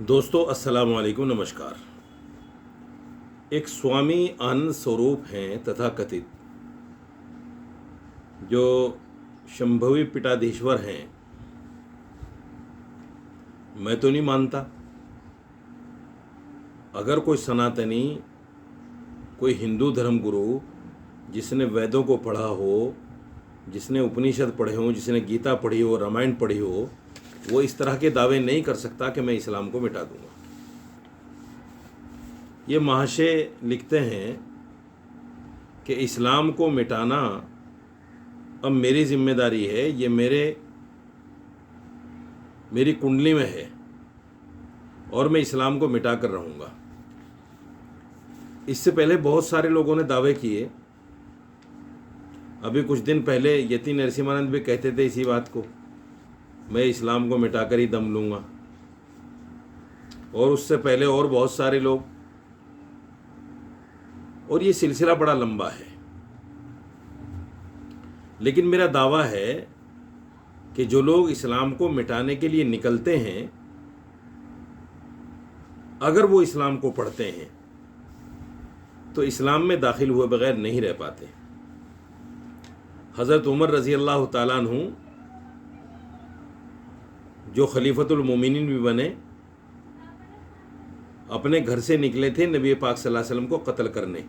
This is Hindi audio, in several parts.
दोस्तों अस्सलाम वालेकुम, नमस्कार। एक स्वामी आनंद स्वरूप हैं तथाकथित, जो शंभवी पीठाधीश्वर हैं। मैं तो नहीं मानता। अगर कोई सनातनी, कोई हिंदू धर्मगुरु जिसने वेदों को पढ़ा हो, जिसने उपनिषद पढ़े हो, जिसने गीता पढ़ी हो, रामायण पढ़ी हो, वो इस तरह के दावे नहीं कर सकता कि मैं इस्लाम को मिटा दूंगा। ये महाशय लिखते हैं कि इस्लाम को मिटाना अब मेरी जिम्मेदारी है, ये मेरी कुंडली में है और मैं इस्लाम को मिटा कर रहूँगा। इससे पहले बहुत सारे लोगों ने दावे किए। अभी कुछ दिन पहले यति नरसिम्हानंद भी कहते थे इसी बात को, मैं इस्लाम को मिटाकर ही दम लूँगा। और उससे पहले और बहुत सारे लोग, और ये सिलसिला बड़ा लंबा है। लेकिन मेरा दावा है कि जो लोग इस्लाम को मिटाने के लिए निकलते हैं, अगर वो इस्लाम को पढ़ते हैं तो इस्लाम में दाखिल हुए बगैर नहीं रह पाते। हज़रत उमर रज़ी अल्लाह ताला अन्हु, जो खलीफतुल मोमिनीन भी बने, अपने घर से निकले थे नबी पाक सल्लल्लाहु अलैहि वसल्लम को कत्ल करने।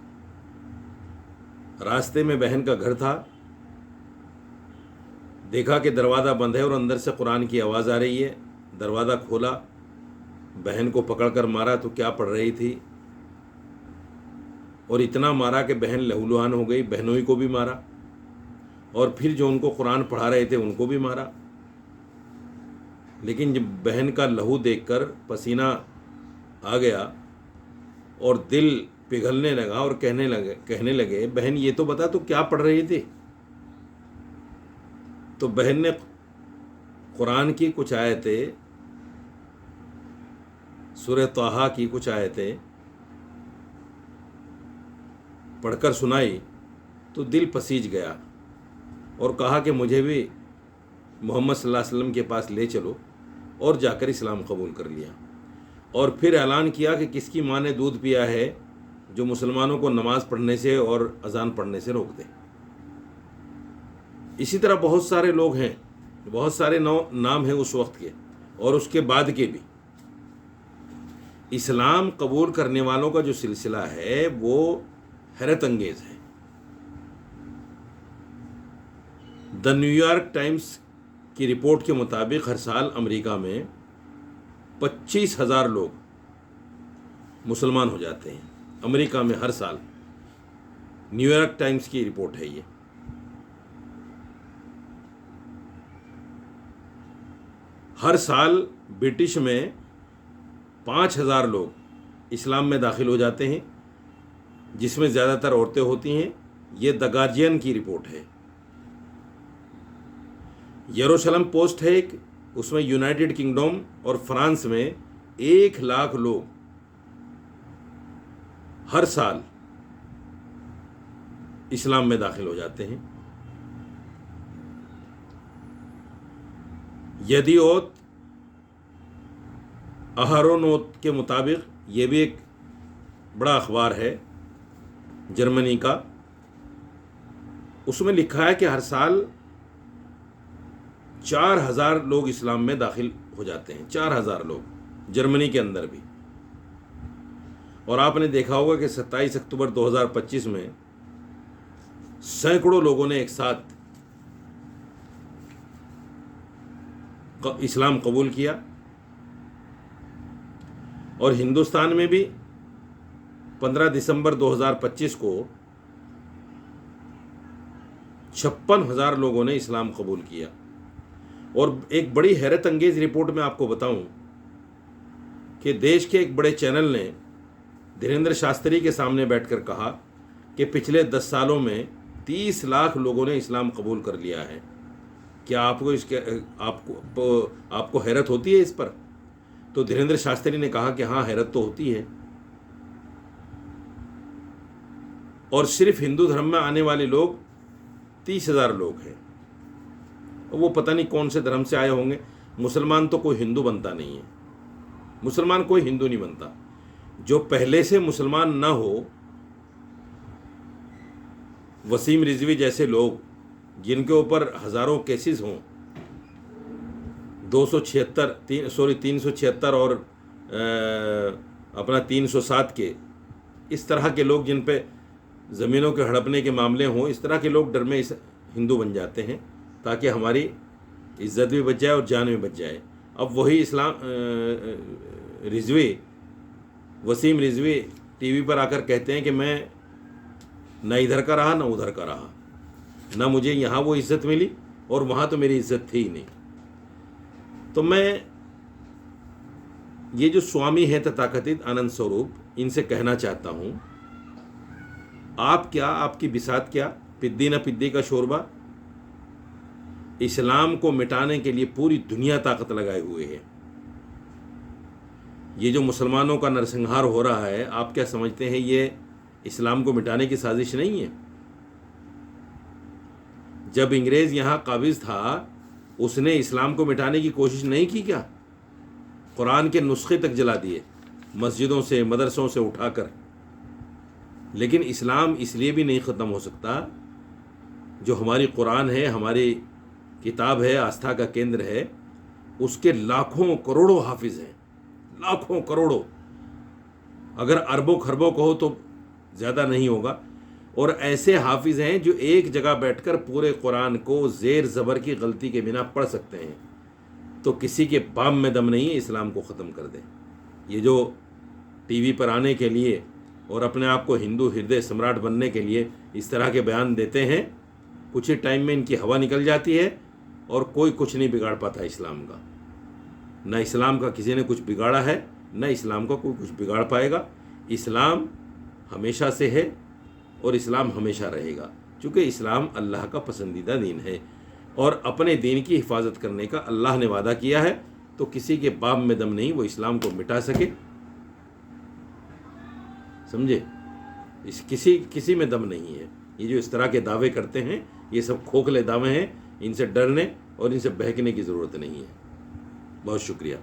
रास्ते में बहन का घर था, देखा कि दरवाज़ा बंद है और अंदर से कुरान की आवाज़ आ रही है। दरवाज़ा खोला, बहन को पकड़कर मारा तो क्या पढ़ रही थी, और इतना मारा कि बहन लहूलुहान हो गई। बहनों ही को भी मारा और फिर जो उनको कुरान पढ़ा रहे थे उनको भी मारा। लेकिन जब बहन का लहू देखकर पसीना आ गया और दिल पिघलने लगा और कहने लगे बहन ये तो बता, तो क्या पढ़ रही थी। तो बहन ने कुरान की कुछ आयतें, सूरह ताहा की कुछ आयतें पढ़कर सुनाई तो दिल पसीज गया और कहा कि मुझे भी मोहम्मद सल्लल्लाहु अलैहि वसल्लम के पास ले चलो, और जाकर इस्लाम कबूल कर लिया। और फिर ऐलान किया कि किसकी माँ ने दूध पिया है जो मुसलमानों को नमाज़ पढ़ने से और अजान पढ़ने से रोक दे। इसी तरह बहुत सारे लोग हैं, बहुत सारे नाम हैं उस वक्त के और उसके बाद के भी। इस्लाम कबूल करने वालों का जो सिलसिला है वो हैरत अंगेज है। द न्यूयॉर्क टाइम्स की रिपोर्ट के मुताबिक हर साल अमेरिका में 25,000 लोग मुसलमान हो जाते हैं। अमेरिका में हर साल, न्यूयॉर्क टाइम्स की रिपोर्ट है ये। हर साल ब्रिटिश में 5,000 लोग इस्लाम में दाखिल हो जाते हैं, जिसमें ज़्यादातर औरतें होती हैं। ये द गार्जियन की रिपोर्ट है। यरूशलेम पोस्ट है एक, उसमें यूनाइटेड किंगडम और फ्रांस में 1 लाख लोग हर साल इस्लाम में दाखिल हो जाते हैं। यदीओत अहरोनोत के मुताबिक, ये भी एक बड़ा अखबार है जर्मनी का, उसमें लिखा है कि हर साल 4,000 लोग इस्लाम में दाखिल हो जाते हैं। 4,000 लोग जर्मनी के अंदर भी। और आपने देखा होगा कि 27 अक्टूबर 2025 में सैकड़ों लोगों ने एक साथ इस्लाम कबूल किया। और हिंदुस्तान में भी 15 दिसंबर 2025 को 56,000 लोगों ने इस्लाम कबूल किया। और एक बड़ी हैरत अंगेज रिपोर्ट में आपको बताऊं कि देश के एक बड़े चैनल ने धीरेन्द्र शास्त्री के सामने बैठकर कहा कि पिछले 10 सालों में 30 लाख लोगों ने इस्लाम कबूल कर लिया है। क्या आपको हैरत होती है इस पर? तो धीरेन्द्र शास्त्री ने कहा कि हाँ, हैरत तो होती है। और सिर्फ हिंदू धर्म में आने वाले लोग 30,000 लोग हैं। वो पता नहीं कौन से धर्म से आए होंगे। मुसलमान तो कोई हिंदू बनता नहीं है। मुसलमान कोई हिंदू नहीं बनता। जो पहले से मुसलमान ना हो, वसीम रिजवी जैसे लोग जिनके ऊपर हज़ारों केसेस हों, 376 और अपना 307 के, इस तरह के लोग जिन पे ज़मीनों के हड़पने के मामले हों, इस तरह के लोग डर में हिंदू बन जाते हैं ताकि हमारी इज़्ज़त भी बच जाए और जान भी बच जाए। अब वही वसीम रिजवी टीवी पर आकर कहते हैं कि मैं न इधर का रहा न उधर का रहा, ना मुझे यहाँ वो इज़्ज़त मिली और वहाँ तो मेरी इज़्ज़त थी ही नहीं। तो मैं ये जो स्वामी हैं तथाकथित आनंद स्वरूप, इनसे कहना चाहता हूँ, आप क्या, आपकी बिसात क्या, पिद्दी न पिद्दी का शोरबा। इस्लाम को मिटाने के लिए पूरी दुनिया ताकत लगाए हुए है। ये जो मुसलमानों का नरसंहार हो रहा है, आप क्या समझते हैं ये इस्लाम को मिटाने की साजिश नहीं है? जब अंग्रेज़ यहाँ काबिज था, उसने इस्लाम को मिटाने की कोशिश नहीं की क्या? कुरान के नुस्खे तक जला दिए, मस्जिदों से, मदरसों से उठाकर। लेकिन इस्लाम इसलिए भी नहीं ख़त्म हो सकता, जो हमारी कुरान है, हमारी किताब है, आस्था का केंद्र है, उसके लाखों करोड़ों हाफिज़ हैं, लाखों करोड़ों, अगर अरबों खरबों कहो तो ज़्यादा नहीं होगा। और ऐसे हाफिज़ हैं जो एक जगह बैठकर पूरे कुरान को ज़ेर ज़बर की गलती के बिना पढ़ सकते हैं। तो किसी के बाम में दम नहीं है इस्लाम को ख़त्म कर दे। ये जो टीवी पर आने के लिए और अपने आप को हिंदू हृदय सम्राट बनने के लिए इस तरह के बयान देते हैं, कुछ ही टाइम में इनकी हवा निकल जाती है और कोई कुछ नहीं बिगाड़ पाता इस्लाम का। न इस्लाम का किसी ने कुछ बिगाड़ा है, न इस्लाम का कोई कुछ बिगाड़ पाएगा। इस्लाम हमेशा से है और इस्लाम हमेशा रहेगा, क्योंकि इस्लाम अल्लाह का पसंदीदा दीन है और अपने दीन की हिफाजत करने का अल्लाह ने वादा किया है। तो किसी के बाप में दम नहीं वो इस्लाम को मिटा सके, समझे? किसी में दम नहीं है। ये जो इस तरह के दावे करते हैं, ये सब खोखले दावे हैं, इनसे डरने और इनसे बहकने की ज़रूरत नहीं है। बहुत शुक्रिया।